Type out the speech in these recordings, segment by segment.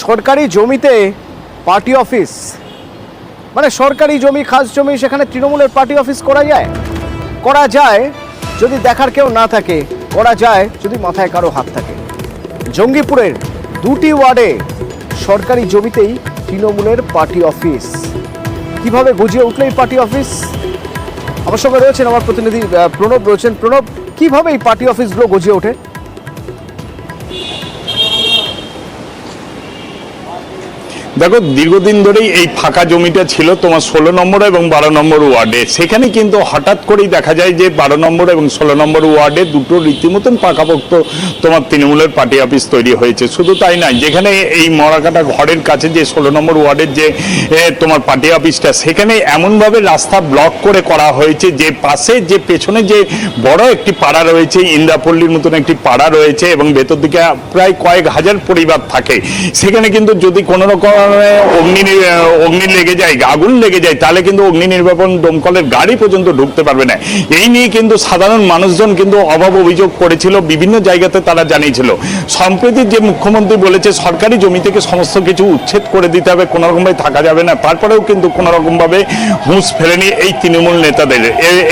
সরকারি জমিতে party office, মানে সরকারি জমি, খাস জমি, সেখানে তৃণমূলের পার্টি অফিস করা যায়? করা যায় যদি দেখার কেউ না থাকে, করা যায় যদি মাথায় কারো হাত থাকে। জঙ্গিপুরের দুটি ওয়ার্ডে সরকারি জমিতেই তৃণমূলের পার্টি অফিস। কিভাবে গজিয়ে উঠল এই পার্টি অফিস? আমার সঙ্গে রয়েছেন আমার প্রতিনিধি প্রণব রয়েছেন। প্রণব, কিভাবে এই পার্টি অফিসগুলো গজিয়ে ওঠে? দেখো, দীর্ঘদিন ধরেই এই ফাঁকা জমিটা ছিল তোমার 16 নম্বর এবং 12 নম্বর ওয়ার্ডে। সেখানে কিন্তু হঠাৎ করেই দেখা যায় যে 12 নম্বর এবং 16 নম্বর ওয়ার্ডে দুটো রীতিমতন পাকাপোক্ত তোমার তৃণমূলের পার্টি অফিস তৈরি হয়েছে। শুধু তাই নয়, যেখানে এই মরাকাটা ঘরের কাছে যে 16 নম্বর ওয়ার্ডের যে তোমার পার্টি অফিসটা, সেখানে এমনভাবে রাস্তা ব্লক করে করা হয়েছে যে পাশে যে পেছনে যে বড় একটি পাড়া রয়েছে, ইন্দ্রাপল্লীর মতন একটি পাড়া রয়েছে এবং ভেতর দিকে প্রায় কয়েক হাজার পরিবার থাকে। সেখানে কিন্তু যদি কোনো রকম অগ্নি লেগে যায়, আগুন লেগে যায়, তাহলে কিন্তু অগ্নি নির্বাপন দমকলের গাড়ি পর্যন্ত ঢুকতে পারবে না। এই নিয়ে কিন্তু সাধারণ মানুষজন কিন্তু অভাব অভিযোগ করেছিল, বিভিন্ন জায়গাতে তারা জানিয়েছিল। সম্প্রতি যে মুখ্যমন্ত্রী বলেছে সরকারি জমি থেকে সমস্ত কিছু উচ্ছেদ করে দিতে হবে, কোনো রকমভাবে থাকা যাবে না, তারপরেও কিন্তু কোনো রকমভাবে হুঁশ ফেরেনি এই তৃণমূল নেতাদের।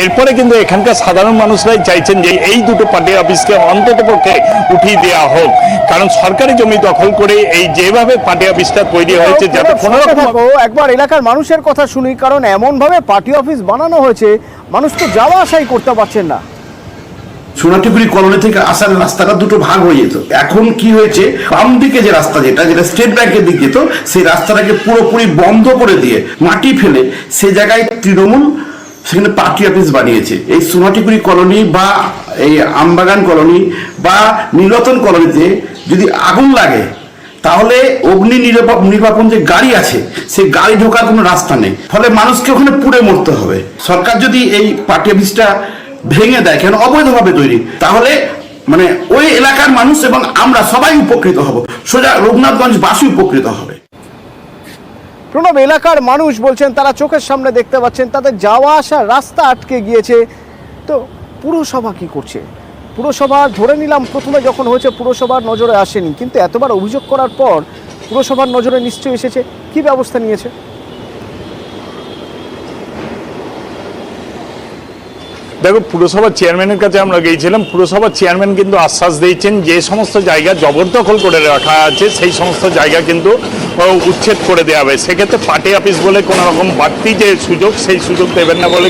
এরপরে কিন্তু এখানকার সাধারণ মানুষরাই চাইছেন যে এই দুটো পার্টি অফিসকে অন্ততপক্ষে উঠিয়ে দেওয়া হোক, কারণ সরকারি জমি দখল করে এই যেভাবে পার্টি অফিসটা তৈরি হয়েছে, যাতে কোনো রকম একবার এলাকার মানুষের কথা শুনি, কারণ এমন ভাবে পার্টি অফিস বানানো হয়েছে মানুষ তো যাওয়া আসাই করতে পারছেন না। সোনাটিপুরি কলোনি থেকে আসার রাস্তাটা দুটো ভাগ হয়ে যেত। এখন কি হয়েছে, বাম দিকে যে রাস্তা যেটা স্টেট ব্যাংকের দিক যেত, সেই রাস্তাটাকে পুরোপুরি বন্ধ করে দিয়ে মাটি ফেলে সে জায়গায় তৃণমূল সেখানে পার্টি অফিস বানিয়েছে। এই সোনাটিপুরি কলোনি বা এই আমবাগান কলোনি বা নীলতন কলোনিতে যদি আগুন লাগে তাহলে অগ্নি নির্বাপন যে গাড়ি আছে সেই গাড়ি ঢোকার কোনো রাস্তা নেই, ফলে মানুষকে ওখানে পুড়ে মরতে হবে। সরকার যদি এই পার্টি অফিসটা ভেঙে দেয়, কেন অবৈধভাবে তৈরি, তাহলে মানে ওই এলাকার মানুষ এবং আমরা সবাই উপকৃত হব, সোজা রঘুনাথগঞ্জ বাসী উপকৃত হবে। প্রণব, এলাকার মানুষ বলছেন তারা চোখের সামনে দেখতে পাচ্ছেন তাদের যাওয়া আসা রাস্তা আটকে গিয়েছে। তো পুরসভা কি করছে? পুরসভা ধরে নিলাম প্রথমে যখন হয়েছে পুরসভার নজরে আসেনি, কিন্তু এতবার অভিযোগ করার পর পুরসভার নজরে নিশ্চয়ই এসেছে। কি ব্যবস্থা নিয়েছে? দেখো, পুরসভার চেয়ারম্যানের কাছে আমরা গিয়েছিলাম। পুরসভার চেয়ারম্যান কিন্তু আশ্বাস দিয়েছেন যে সমস্ত জায়গা জবরদখল করে রাখা আছে সেই সমস্ত জায়গা কিন্তু উচ্ছেদ করে দেওয়া হবে। সেক্ষেত্রে পার্টি অফিস বলে কোনো রকম বাড়তি যে সুযোগ, সেই সুযোগ দেবেন না বলে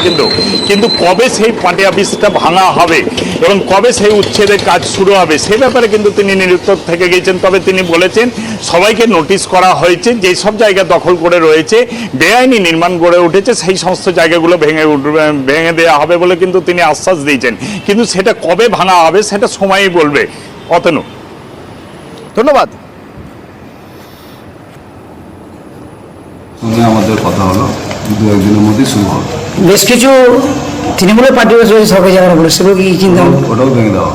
কিন্তু কবে সেই পার্টি অফিসটা ভাঙা হবে এবং কবে সেই উচ্ছেদের কাজ শুরু হবে সে ব্যাপারে কিন্তু তিনি নিরুত্তর থেকে গিয়েছেন। তবে তিনি বলেছেন সবাইকে নোটিশ করা হয়েছে, যেসব জায়গা দখল করে রয়েছে, বেআইনি নির্মাণ গড়ে উঠেছে, সেই সমস্ত জায়গাগুলো ভেঙে দেওয়া হবে বলে কিন্তু তিনি আশ্বাস দিয়েছেন। কিন্তু সেটা কবে ভাঙা হবে সেটা সময়ই বলবে। অতনু, ধন্যবাদ। আমাদের কথা হলো দু একদিনের মধ্যেই শুরু হবে। বেশ কিছু তৃণমূলের পার্টি রয়েছে সরকারি জায়গা বলে, সেগুলো কি চিন্তা? ওটাও ভেঙে দেওয়া,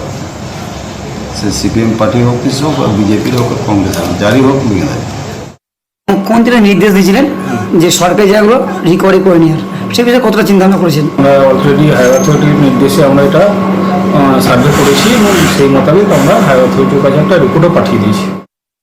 সে সিপিএম পার্টি অফিস হোক আর বিজেপির হোক কংগ্রেস হোক, যারই হোক ভেঙে দেয়। মুখ্যমন্ত্রী নির্দেশ দিয়েছিলেন যে সরকারি জায়গাগুলো রিকভারি করে নেওয়ার, সে বিষয়ে কতটা চিন্তা ভাবনা করেছেন? আমরা অলরেডি হায়ার অথরিটির নির্দেশে আমরা এটা সার্ভে করেছি এবং সেই মোতাবেক আমরা হায়ার অথরিটির কাছে একটা রিপোর্টও পাঠিয়ে দিয়েছি।